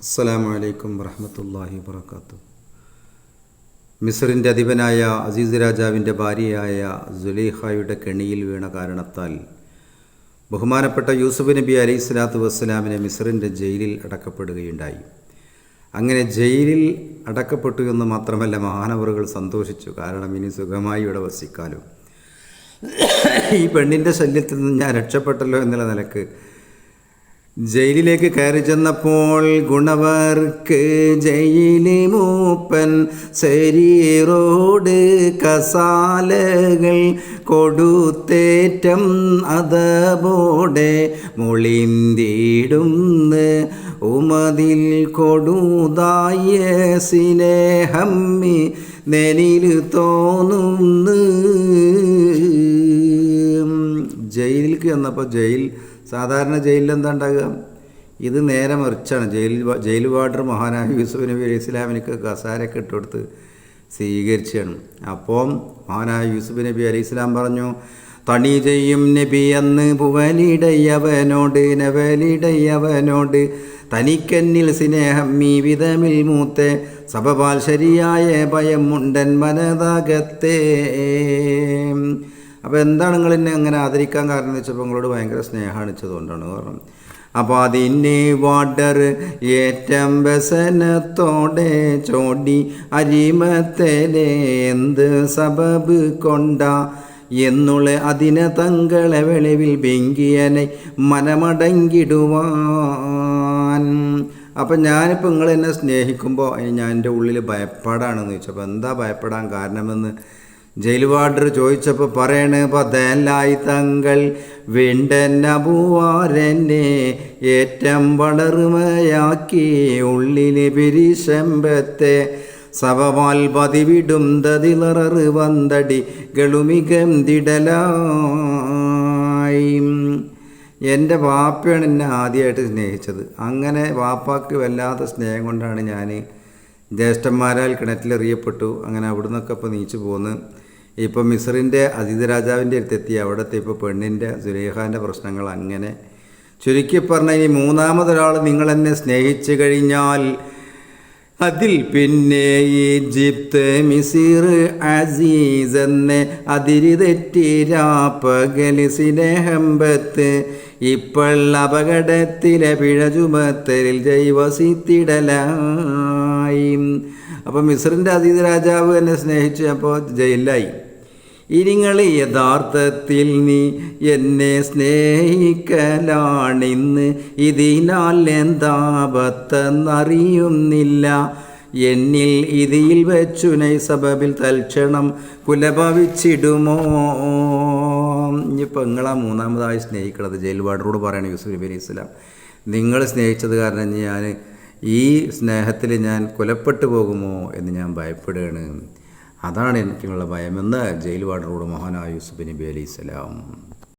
അസ്സലാമു അലൈക്കും വറഹ്മത്തുള്ളാഹി വബറകാതുഹു. മിസ്റിൻ്റെ അധിപനായ അസീസ് രാജാവിൻ്റെ ഭാര്യയായ സുലൈഖയുടെ കെണിയിൽ വീണ കാരണത്താൽ ബഹുമാനപ്പെട്ട യൂസുഫ് നബി അലൈഹി സ്വലാത്തു വസ്സലാമിനെ മിസ്റിൻ്റെ ജയിലിൽ അടക്കപ്പെടുകയുണ്ടായി. അങ്ങനെ ജയിലിൽ അടക്കപ്പെട്ടു എന്ന് മാത്രമല്ല, മഹാനവറുകൾ സന്തോഷിച്ചു. കാരണം ഇനി സുഖമായി ഇവിടെ വസിക്കാലോ, ഈ പെണ്ണിൻ്റെ ശല്യത്തിൽ നിന്ന് ഞാൻ രക്ഷപ്പെട്ടല്ലോ എന്നുള്ള നിലക്ക് ജയിലിലേക്ക് കയറി ചെന്നപ്പോൾ ഗുണവർക്ക് ജയിലി മൂപ്പൻ ശരീരോട് കസാലകൾ കൊടുത്തേറ്റം അതബോടെ മൊളിന്തിടുന്ന് ഉമതിൽ കൊടുതായ സ്നേഹമ്മി നെനിൽ തോന്നുന്നു. ജയിലിലേക്ക് ചെന്നപ്പോൾ സാധാരണ ജയിലിൽ എന്താ ഉണ്ടാകുക? ഇത് നേരെ മറിച്ചാണ്. ജയിൽ വാർഡർ മഹാനായ യൂസുഫ് നബി അലൈഹി ഇസ്ലാമിനൊക്കെ കസാരയൊക്കെ ഇട്ടുകൊടുത്ത് സ്വീകരിച്ചാണ്. അപ്പോൾ മഹാനായ യൂസുഫ് നബി അലൈഹി ഇസ്ലാം പറഞ്ഞു, തണി ചെയ്യും നബി അന്ന് നവലിടയവനോട് തനിക്കെന്നിൽ സ്നേഹം ഈ വിധമിൽ മൂത്തെ സബപാൽ ശരിയായ ഭയം മുണ്ടൻ മനതാകത്തെ. അപ്പോൾ എന്താണ് നിങ്ങൾ എന്നെ അങ്ങനെ ആദരിക്കാൻ കാരണം എന്ന് വെച്ചപ്പോൾ നിങ്ങളോട് ഭയങ്കര സ്നേഹമാണ് വെച്ചതുകൊണ്ടാണ് പറഞ്ഞു. അപ്പോൾ അതിന് വാഡർ ഏറ്റം വ്യസനത്തോടെ ചോടി അരിമത്തേലെ എന്ത് സബബ് കൊണ്ട എന്നുള്ള അതിനെ തങ്ങളെ വെളിവിൽ ബെങ്കിയനെ മനമടങ്ങിടുവാൻ. അപ്പം ഞാനിപ്പോൾ നിങ്ങൾ എന്നെ സ്നേഹിക്കുമ്പോൾ ഞാൻ എൻ്റെ ഉള്ളിൽ ഭയപ്പാടാണെന്ന് ചോദിച്ചപ്പോൾ എന്താ ഭയപ്പെടാൻ കാരണമെന്ന് ജയിൽ വാർഡർ ചോദിച്ചപ്പോൾ പറയണ്, പതലായി തങ്ങൾ വീണ്ടന്നബുവാരെന്നെ ഏറ്റം വളർമയാക്കി ഉള്ളിലെ പിരിശമ്പത്തെ സവമാൽ പതിവിടും തതിലററ് വന്തടി ഗളുമികന്തിടലായി. എൻ്റെ വാപ്പയാണ് എന്നെ ആദ്യമായിട്ട് സ്നേഹിച്ചത്. അങ്ങനെ വാപ്പാക്ക് വല്ലാത്ത സ്നേഹം കൊണ്ടാണ് ഞാൻ ജ്യേഷ്ഠന്മാരാൽ കിണറ്റിലെറിയപ്പെട്ടു. അങ്ങനെ അവിടെ നിന്നൊക്കെ ഇപ്പോൾ നീച്ചു പോന്ന് ഇപ്പോൾ മിസ്റിൻ്റെ അസീസ് രാജാവിൻ്റെ അടുത്തെത്തി. അവിടുത്തെ ഇപ്പോൾ പെണ്ണിൻ്റെ സുലൈഖാൻ്റെ പ്രശ്നങ്ങൾ അങ്ങനെ ചുരുക്കി പറഞ്ഞാൽ, ഇനി മൂന്നാമതൊരാൾ നിങ്ങളെന്നെ സ്നേഹിച്ചു കഴിഞ്ഞാൽ അതിൽ പിന്നെ ഈജിപ്ത് മിസിർ അസീസ് എന്നെ അതിരി തെറ്റിരാപ്പകല് സ്നേഹമ്പത്ത് ഇപ്പോൾ അപകടത്തിലെ പിഴ ചുമത്തലിൽ ജൈവസിത്തിടലായി. അപ്പോൾ മിസ്റിൻ്റെ അസീസ് രാജാവ് എന്നെ സ്നേഹിച്ചു, അപ്പോൾ ജയിലിലായി. ഇനിങ്ങൾ യഥാർത്ഥത്തിൽ നീ എന്നെ സ്നേഹിക്കലാണിന്ന് ഇതിനാൽ എന്താപത്തെന്നറിയുന്നില്ല എന്നിൽ ഇതിൽ വെച്ചുനൈ സബബിൽ തൽക്ഷണം കുലഭവിച്ചിടുമോ. ഇനിയിപ്പോൾ നിങ്ങളാ മൂന്നാമതായി സ്നേഹിക്കണത് ജയിൽ വാർഡറോട് പറയണം യൂസുഫ് നബി അലൈഹി സ്വലാം, നിങ്ങൾ സ്നേഹിച്ചത് കാരണം ഞാൻ ഈ സ്നേഹത്തിൽ ഞാൻ കൊലപ്പെട്ടു പോകുമോ എന്ന് ഞാൻ ഭയപ്പെടുകയാണ്. അതാണ് എനിക്കുള്ള ഭയമെന്ന് ജയിൽ വാർഡറോട് മഹാനായ യൂസുഫ് നബി അലൈഹി സ്വലാം